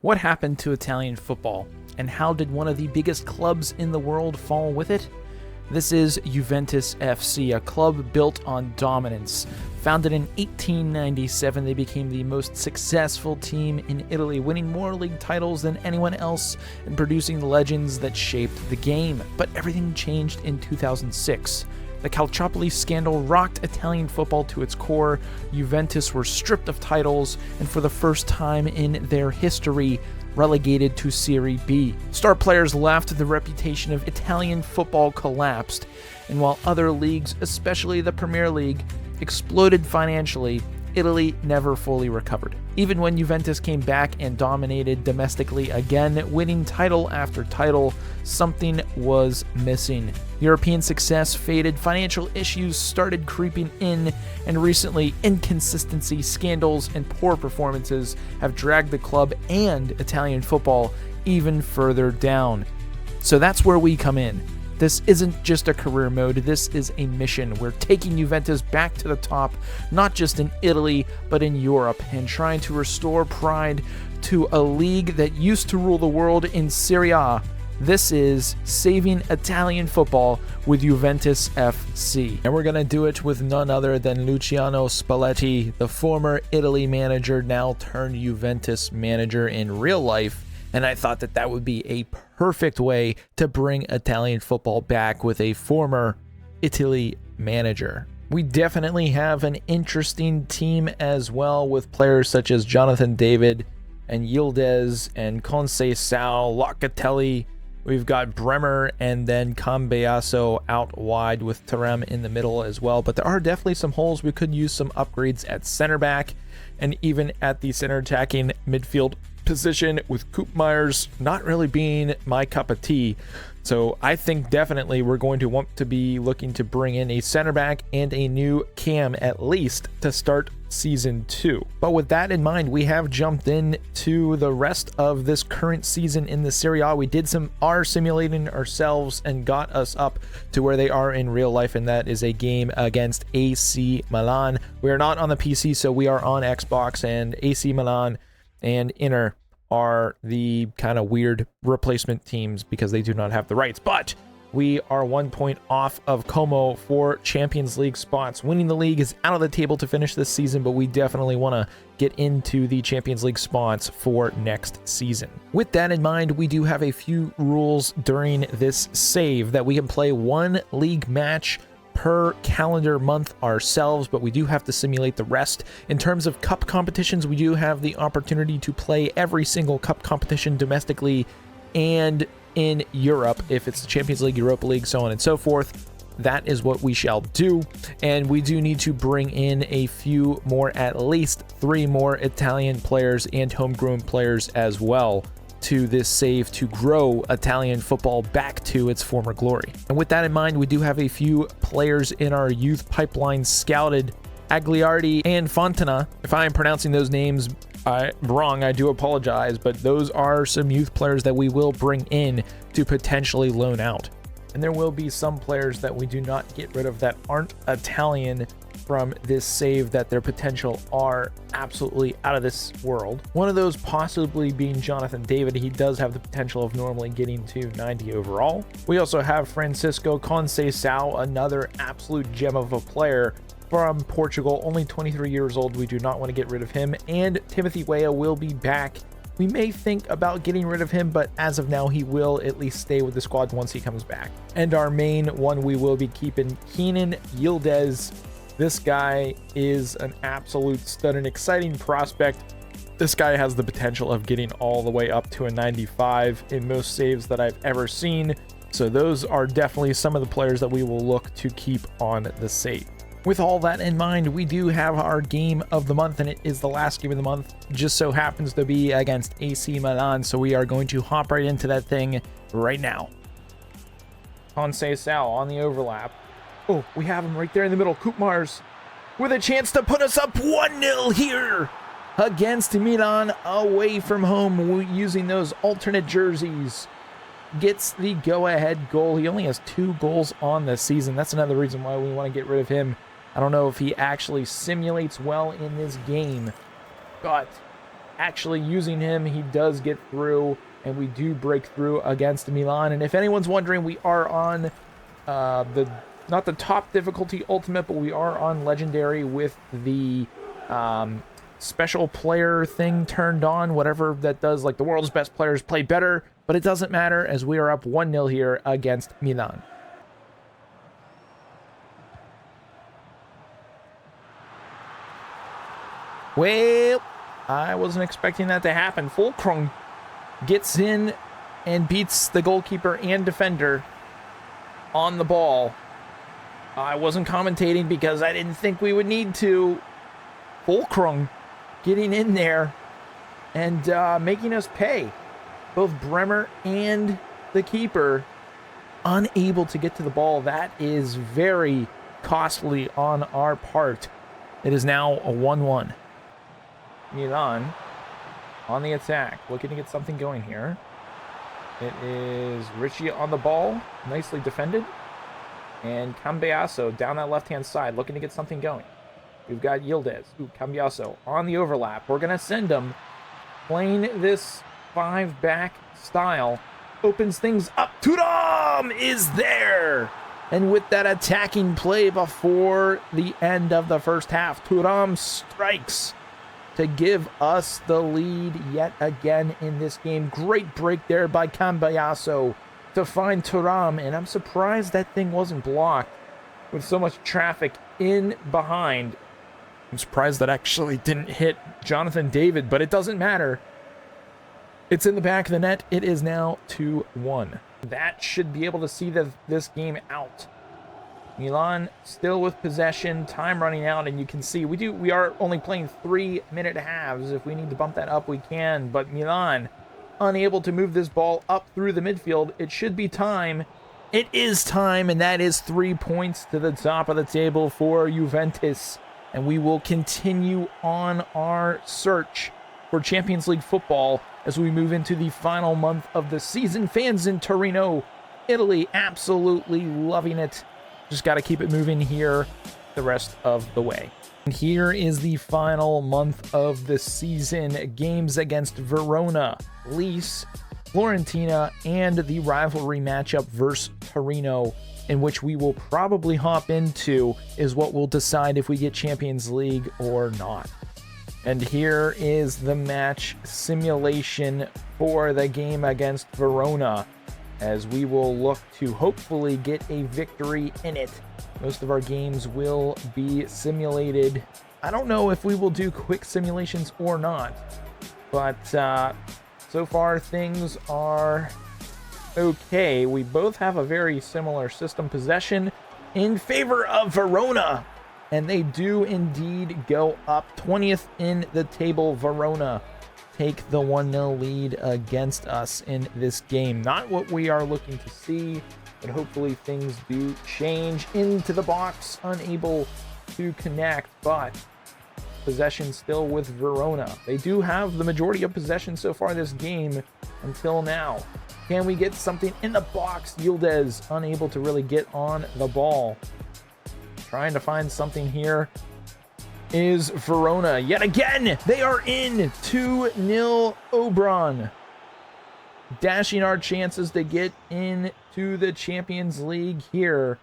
What happened to Italian football, and how did one of the biggest clubs in the world fall with it? This is Juventus FC, a club built on dominance. Founded in 1897, they became the most successful team in Italy, winning more league titles than anyone else and producing legends that shaped the game. But everything changed in 2006. The Calciopoli scandal rocked Italian football to its core. Juventus were stripped of titles and for the first time in their history relegated to Serie B. Star players left, the reputation of Italian football collapsed, and while other leagues, especially the Premier League, exploded financially, Italy never fully recovered. Even when Juventus came back and dominated domestically again, winning title after title, something was missing. European success faded, financial issues started creeping in, and recently inconsistency, scandals, and poor performances have dragged the club and Italian football even further down. So that's where we come in. This isn't just a career mode, this is a mission. We're taking Juventus back to the top, not just in Italy, but in Europe, and trying to restore pride to a league that used to rule the world in Serie A. This is Saving Italian Football with Juventus FC. And we're going to do it with none other than Luciano Spalletti, the former Italy manager, now turned Juventus manager in real life. And I thought that that would be a perfect way to bring Italian football back with a former Italy manager. We definitely have an interesting team as well, with players such as Jonathan David and Yildiz and Conceição, Locatelli. We've got Bremer and then Cambiaso out wide with Thuram in the middle as well. But there are definitely some holes. We could use some upgrades at center back and even at the center attacking midfield position, with Koopmeiners not really being my cup of tea. So I think definitely we're going to want to be looking to bring in a center back and a new cam at least to start season 2. But with that in mind, we have jumped in to the rest of this current season in the Serie A. We did some simulating ourselves and got us up to where they are in real life, and that is a game against AC Milan. We are not on the PC, so we are on Xbox, and AC Milan and Inter are the kind of weird replacement teams because they do not have the rights. But we are 1 point off of Como for Champions League spots. Winning the league is out of the table to finish this season, but we definitely want to get into the Champions League spots for next season. With that in mind, we do have a few rules during this save that we can play one league match per calendar month ourselves, but we do have to simulate the rest. In terms of cup competitions, we do have the opportunity to play every single cup competition domestically and in Europe, if it's the Champions League, Europa League, so on and so forth. That is what we shall do, and we do need to bring in a few more, at least 3 more Italian players and homegrown players as well to this save to grow Italian football back to its former glory. And with that in mind, we do have a few players in our youth pipeline scouted. Agliardi and Fontana. If I am pronouncing those names wrong, I do apologize, but those are some youth players that we will bring in to potentially loan out. And there will be some players that we do not get rid of that aren't Italian from this save, that their potential are absolutely out of this world. One of those possibly being Jonathan David. He does have the potential of normally getting to 90 overall. We also have Francisco Conceição, another absolute gem of a player from Portugal, only 23 years old. We do not want to get rid of him. And Timothy Weah will be back. We may think about getting rid of him, but as of now, he will at least stay with the squad once he comes back. And our main one we will be keeping, Kenan Yildiz. This guy is an absolute stud, an exciting prospect. This guy has the potential of getting all the way up to a 95 in most saves that I've ever seen. So those are definitely some of the players that we will look to keep on the save. With all that in mind, we do have our game of the month, and it is the last game of the month. Just so happens to be against AC Milan, so we are going to hop right into that thing right now. Conceição on the overlap. Oh, we have him right there in the middle. Koopmeiners with a chance to put us up 1-0 here against Milan away from home, using those alternate jerseys. Gets the go-ahead goal. He only has 2 goals on the season. That's another reason why we want to get rid of him. I don't know if he actually simulates well in this game, but actually using him, he does get through, and we do break through against Milan. And if anyone's wondering, we are on not the top difficulty ultimate, but we are on legendary with the special player thing turned on, whatever that does, like the world's best players play better, but it doesn't matter as we are up 1-0 here against Milan. Well, I wasn't expecting that to happen. Fulkrug gets in and beats the goalkeeper and defender on the ball. I wasn't commentating because I didn't think we would need to. Fulkrug getting in there and making us pay. Both Bremer and the keeper unable to get to the ball. That is very costly on our part. It is now a 1-1. Milan on the attack, looking to get something going here. It is Ricci on the ball, nicely defended. And Cambiaso down that left-hand side, looking to get something going. We've got Yildiz. Cambiaso on the overlap. We're going to send him. Playing this 5-back style opens things up. Thuram is there! And with that attacking play before the end of the first half, Thuram strikes to give us the lead yet again in this game. Great break there by Cambiaso to find Thuram, and I'm surprised that thing wasn't blocked with so much traffic in behind. I'm surprised that actually didn't hit Jonathan David, but it doesn't matter. It's in the back of the net. It is now 2-1. That should be able to see this game out. Milan still with possession, time running out, and you can see we are only playing 3-minute halves. If we need to bump that up, we can, but Milan unable to move this ball up through the midfield. It should be time. It is time, and that is 3 points to the top of the table for Juventus, and we will continue on our search for Champions League football as we move into the final month of the season. Fans in Torino, Italy, absolutely loving it. Just got to keep it moving here the rest of the way. And here is the final month of the season. Games against Verona, Lecce, Fiorentina, and the rivalry matchup versus Torino, in which we will probably hop into, is what will decide if we get Champions League or not. And here is the match simulation for the game against Verona, as we will look to hopefully get a victory in it. Most of our games will be simulated. I don't know if we will do quick simulations or not, but so far things are okay. We both have a very similar system possession in favor of Verona, and they do indeed go up. 20th in the table, Verona take the 1-0 lead against us in this game. Not what we are looking to see, but hopefully things do change. Into the box, unable to connect, but possession still with Verona. They do have the majority of possession so far this game until now. Can we get something in the box? Yildiz unable to really get on the ball. Trying to find something here is Verona. Yet again, they are in. 2-0 Obron. Dashing our chances to get into the Champions League here.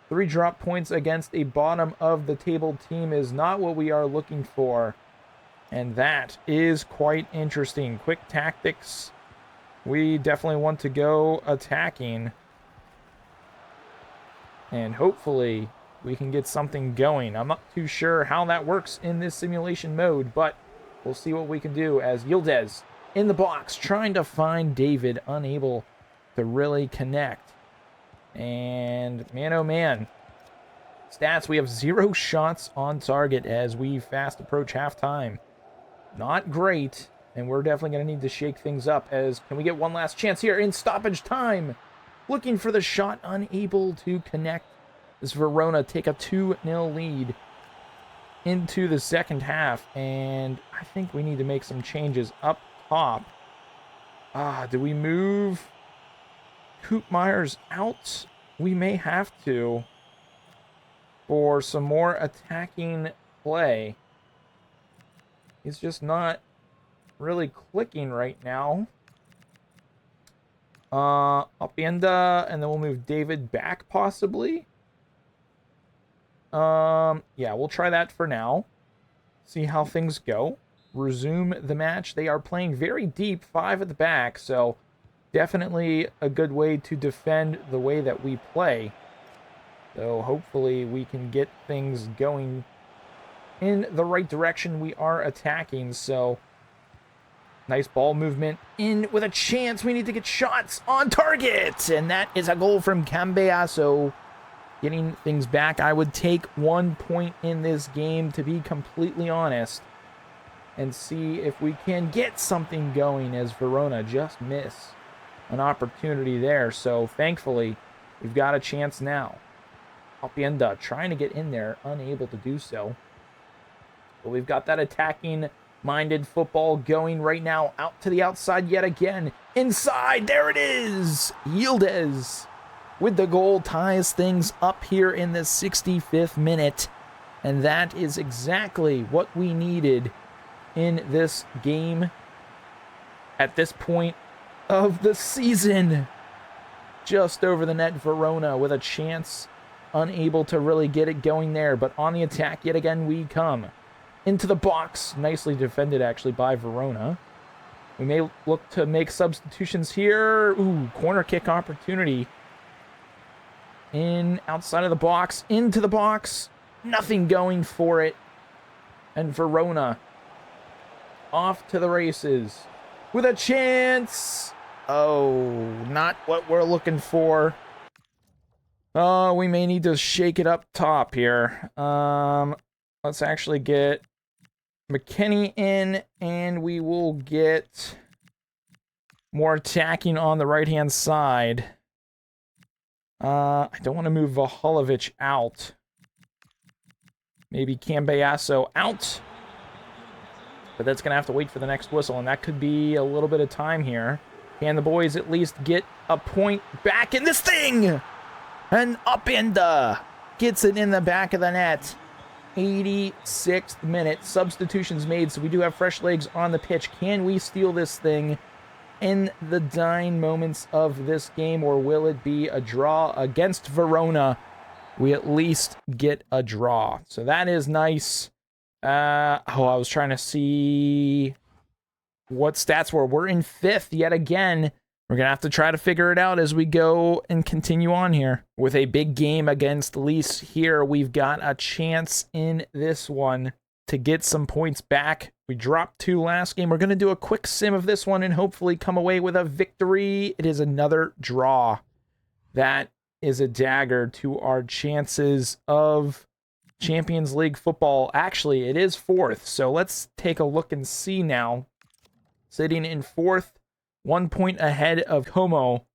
3 drop points against a bottom of the table team is not what we are looking for. And that is quite interesting. Quick tactics. We definitely want to go attacking. And hopefully we can get something going. I'm not too sure how that works in this simulation mode, but we'll see what we can do as Yildiz in the box, trying to find David, unable to really connect. And man, oh man. Stats, we have 0 shots on target as we fast approach halftime. Not great, and we're definitely going to need to shake things up as, can we get one last chance here in stoppage time? Looking for the shot, unable to connect. As Verona take a 2-0 lead into the second half, and I think we need to make some changes up top. Do we move Koopmeyers out? We may have to for some more attacking play. He's just not really clicking right now. Opienda, and then we'll move David back, possibly. Yeah, we'll try that for now. See how things go. Resume the match. They are playing very deep, 5 at the back, so definitely a good way to defend the way that we play. So hopefully we can get things going in the right direction. We are attacking, so nice ball movement in with a chance. We need to get shots on target, and that is a goal from Cambiaso. Getting things back. I would take 1 point in this game, to be completely honest, and see if we can get something going, as Verona just miss an opportunity there. So thankfully, we've got a chance now. Opienda trying to get in there, unable to do so. But we've got that attacking-minded football going right now. Out to the outside yet again. Inside, there it is! Yildiz with the goal ties things up here in the 65th minute. And that is exactly what we needed in this game at this point of the season. Just over the net, Verona with a chance, unable to really get it going there, but on the attack yet again we come. Into the box, nicely defended actually by Verona. We may look to make substitutions here. Ooh, corner kick opportunity. In, outside of the box, into the box. Nothing going for it. And Verona off to the races with a chance. Oh, not what we're looking for. Oh, we may need to shake it up top here. Let's actually get McKinney in, and we will get more attacking on the right-hand side. I don't want to move Vahalovic out. Maybe Cambiaso out. But that's going to have to wait for the next whistle, and that could be a little bit of time here. Can the boys at least get a point back in this thing? And Opienda gets it in the back of the net. 86th minute. Substitutions made, so we do have fresh legs on the pitch. Can we steal this thing in the dying moments of this game, or will it be a draw against Verona? We at least get a draw. So that is nice. I was trying to see what stats were. We're in 5th yet again. We're going to have to try to figure it out as we go and continue on here. With a big game against Lease here, we've got a chance in this one to get some points back. We dropped 2 last game. We're going to do a quick sim of this one and hopefully come away with a victory. It is another draw. That is a dagger to our chances of Champions League football. Actually, it is 4th, so let's take a look and see now. Sitting in 4th, 1 point ahead of Como.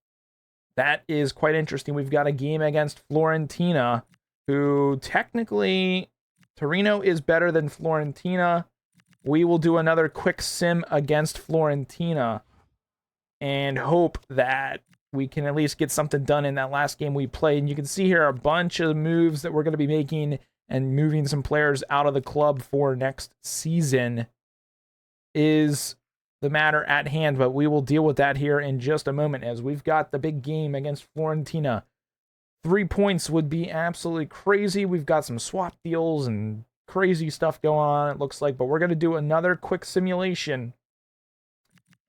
That is quite interesting. We've got a game against Fiorentina, who technically Torino is better than Fiorentina. We will do another quick sim against Fiorentina and hope that we can at least get something done in that last game we played. And you can see here a bunch of moves that we're going to be making and moving some players out of the club for next season is the matter at hand, but we will deal with that here in just a moment as we've got the big game against Fiorentina. 3 points would be absolutely crazy. We've got some swap deals and crazy stuff going on, it looks like, but we're going to do another quick simulation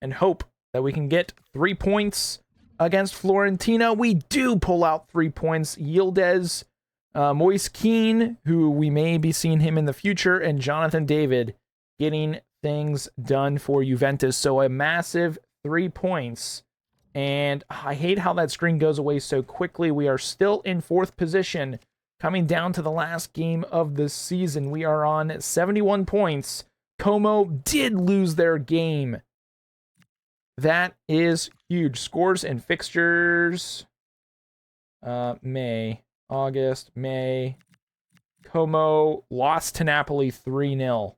and hope that we can get 3 points against Fiorentina. We do pull out 3 points. Yildiz, Moise Keane, who we may be seeing him in the future, and Jonathan David getting things done for Juventus. So a massive 3 points. And I hate how that screen goes away so quickly. We are still in 4th position. Coming down to the last game of the season, we are on 71 points. Como did lose their game. That is huge. Scores and fixtures. May. August. May. Como lost to Napoli 3-0.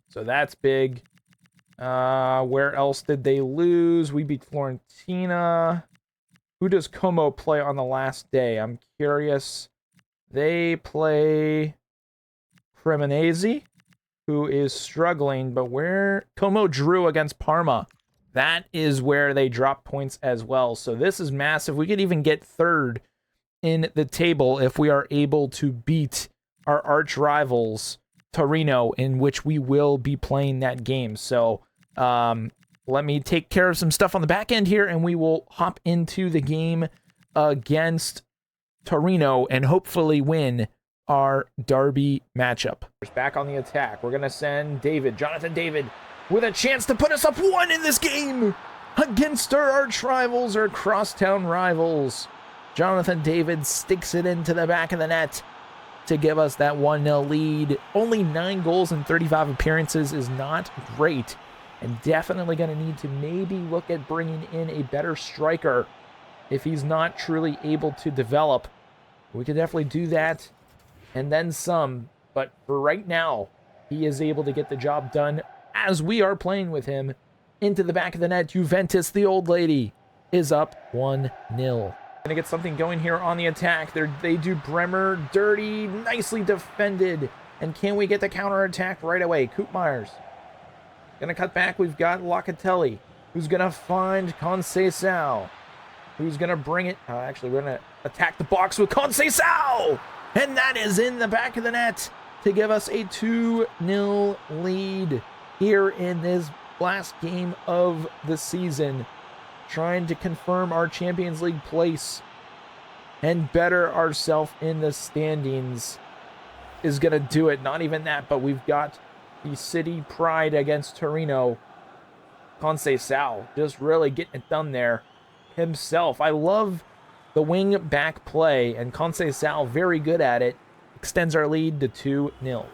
So that's big. Where else did they lose? We beat Fiorentina. Who does Como play on the last day? I'm curious. They play Cremonese, who is struggling, but where Como drew against Parma, that is where they drop points as well. So this is massive. We could even get third in the table if we are able to beat our arch rivals, Torino, in which we will be playing that game. So let me take care of some stuff on the back end here, and we will hop into the game against Torino and hopefully win our derby matchup. Back on the attack. We're going to send Jonathan David, with a chance to put us up 1 in this game against our arch rivals, our crosstown rivals. Jonathan David sticks it into the back of the net to give us that 1-0 lead. Only 9 goals in 35 appearances is not great, and definitely going to need to maybe look at bringing in a better striker if he's not truly able to develop. We could definitely do that and then some, but for right now, he is able to get the job done as we are playing with him into the back of the net. Juventus, the old lady, is up 1-0. Gonna get something going here on the attack. They do Bremer dirty, nicely defended. And can we get the counter attack right away? Koopmeyers gonna cut back. We've got Locatelli, who's gonna find Conceição, who's gonna bring it. Actually, we're gonna attack the box with Conceição, and that is in the back of the net to give us a 2-0 lead here in this last game of the season, trying to confirm our Champions League place and better ourselves in the standings is going to do it. Not even that, but we've got the city pride against Torino. Conceição just really getting it done there himself. I love the wing back play, and Conceição very good at it. Extends our lead to 2-0.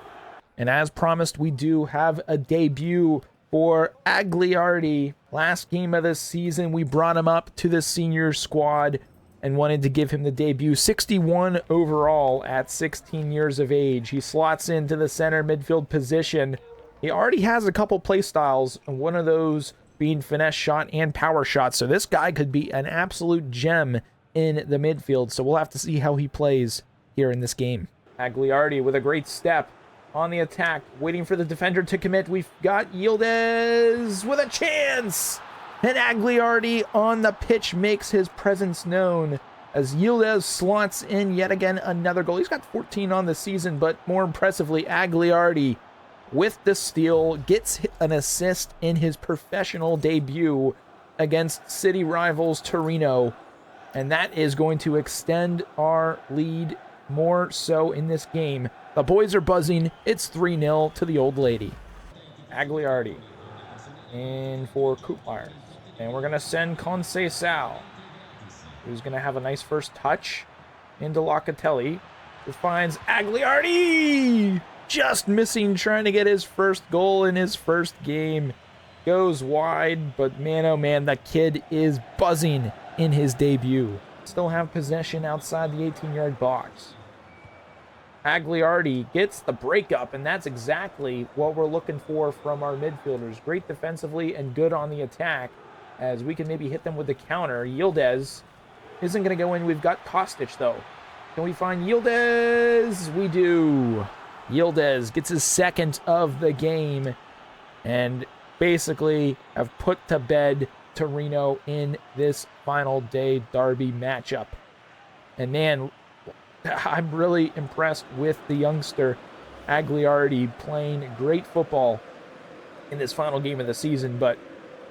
And as promised, we do have a debut for Agliardi. Last game of the season, we brought him up to the senior squad and wanted to give him the debut. 61 overall at 16 years of age. He slots into the center midfield position. He already has a couple play styles, and one of those being finesse shot and power shot. So this guy could be an absolute gem in the midfield. So we'll have to see how he plays here in this game. Agliardi with a great step on the attack, waiting for the defender to commit. We've got Yildiz with a chance, and Agliardi on the pitch makes his presence known as Yildiz slots in yet again another goal. He's got 14 on the season, but more impressively, Agliardi with the steal gets an assist in his professional debut against city rivals Torino, and that is going to extend our lead more so in this game. The boys are buzzing. It's 3-0 to the old lady. Agliardi in for Koopmeyers. And we're going to send Conceição, who's going to have a nice first touch into Locatelli, who finds Agliardi, just missing, trying to get his first goal in his first game. Goes wide, but man, oh man, the kid is buzzing in his debut. Still have possession outside the 18-yard box. Agliardi gets the breakup, and that's exactly what we're looking for from our midfielders. Great defensively and good on the attack, as we can maybe hit them with the counter. Yildiz isn't going to go in. We've got Kostic, though. Can we find Yildiz? We do. Yildiz gets his second of the game, and basically have put to bed Torino in this final day derby matchup. And man, I'm really impressed with the youngster Agliardi playing great football in this final game of the season. But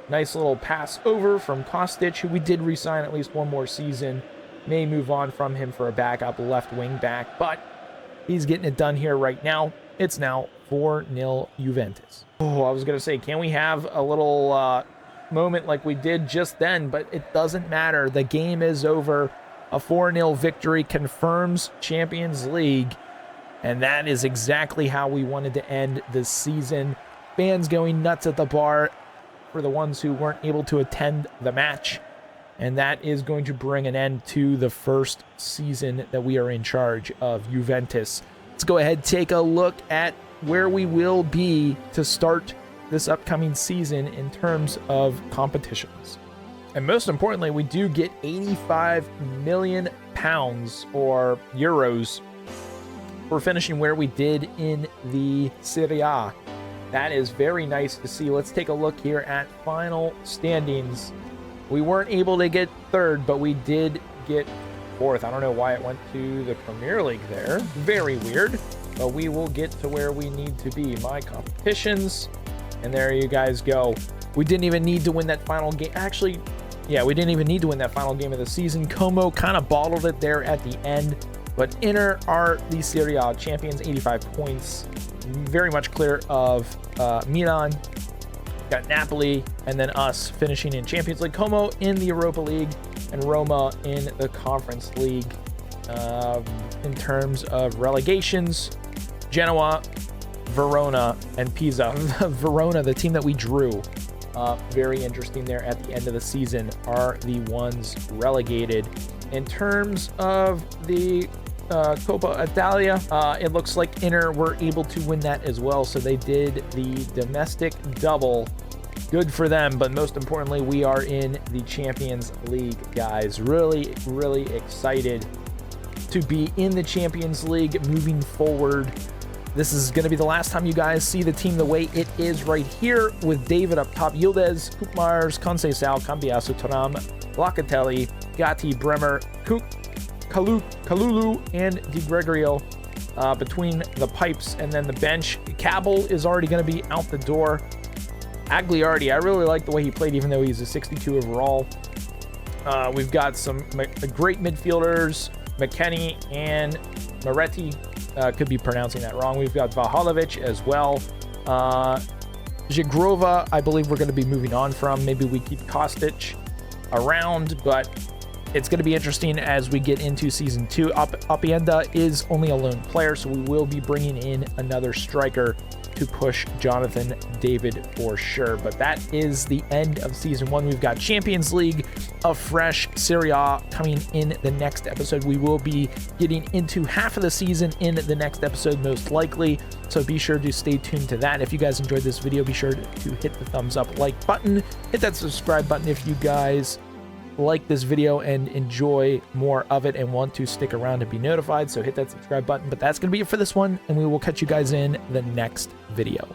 nice little pass over from Kostic, who we did re-sign at least one more season. May move on from him for a backup left wing back, but he's getting it done here right now. It's now 4-0 Juventus. Oh, I was going to say, can we have a little moment like we did just then? But it doesn't matter. The game is over. A 4-0 victory confirms Champions League, and that is exactly how we wanted to end this season. Fans going nuts at the bar for the ones who weren't able to attend the match, and that is going to bring an end to the first season that we are in charge of Juventus. Let's go ahead and take a look at where we will be to start this upcoming season in terms of competitions. And most importantly, we do get 85 million pounds or euros for finishing where we did in the Serie A. That is very nice to see. Let's take a look here at final standings. We weren't able to get third, but we did get fourth. I don't know why it went to the Premier League there. Very weird, but we will get to where we need to be. My competitions, and there you guys go. We didn't even need to win that final game. Actually, yeah, we didn't even need to win that final game of the season. Como kind of bottled it there at the end, but Inter are the Serie A champions, 85 points. Very much clear of Milan. Got Napoli, and then us finishing in Champions League. Como in the Europa League, and Roma in the Conference League. In terms of relegations, Genoa, Verona, and Pisa. Verona, the team that we drew, very interesting there at the end of the season, are the ones relegated. In terms of the Coppa Italia, it looks like Inter were able to win that as well, so they did the domestic double. Good for them, but most importantly, we are in the Champions League, guys. Really, really excited to be in the Champions League moving forward. This is going to be the last time you guys see the team the way it is right here, with David up top, Yildiz, Koopmars, Conceição, Cambiasso, Thuram, Locatelli, Gatti, Bremer, Kalulu, and Di Gregorio between the pipes, and then the bench. Cabell is already going to be out the door. Agliardi, I really like the way he played, even though he's a 62 overall. We've got some great midfielders, McKennie and Moretti. Could be pronouncing that wrong. We've got Vlahovic as well. Zigrova, I believe we're going to be moving on from. Maybe we keep Kostic around, but it's going to be interesting as we get into Season 2. Appienda is only a lone player, so we will be bringing in another striker to push Jonathan David for sure. But that is the end of Season 1. We've got Champions League, a fresh Serie A coming in the next episode. We will be getting into half of the season in the next episode, most likely. So be sure to stay tuned to that. If you guys enjoyed this video, be sure to hit the thumbs up, like button, hit that subscribe button if you guys like this video and enjoy more of it and want to stick around and be notified. So hit that subscribe button. But that's going to be it for this one, and we will catch you guys in the next video.